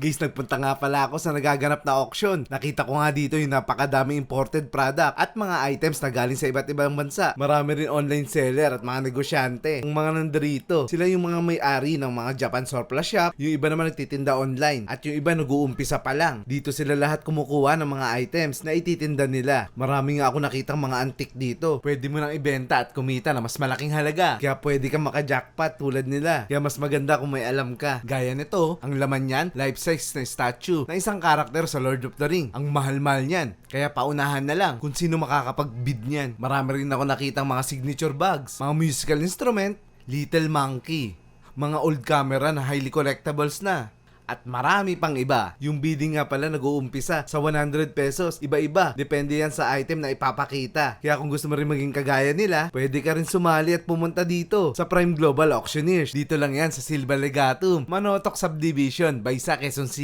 Guys, nagpunta nga pala ako sa nagaganap na auction. Nakita ko nga dito yung napakadaming imported product at mga items na galing sa iba't ibang bansa. Marami rin online seller at mga negosyante. Ang mga nandirito, sila yung mga may-ari ng mga Japan surplus shop, yung iba naman nagtitinda online, at yung iba nag-uumpisa pa lang. Dito sila lahat kumukuha ng mga items na ititinda nila. Marami nga ako nakitang mga antik dito. Pwede mo nang ibenta at kumita na mas malaking halaga. Kaya pwede kang maka-jackpot tulad nila. Kaya mas maganda kung may alam ka. Gaya nito, ang laman niyan, life-size na statue na isang karakter sa Lord of the Ring. Ang mahal-mahal niyan. Kaya paunahan na lang kung sino makakapag-bid niyan. Marami rin ako nakitang mga signature bags, mga musical instrument, little monkey, mga old camera na highly collectibles na. At marami pang iba. Yung bidding nga pala nag-uumpisa sa 100 pesos. Iba-iba. Depende yan sa item na ipapakita. Kaya kung gusto mo rin maging kagaya nila, pwede ka rin sumali at pumunta dito sa Prime Global Auctioneers. Dito lang yan sa Silva Legatum, Manotok Subdivision, Baysa, Quezon City.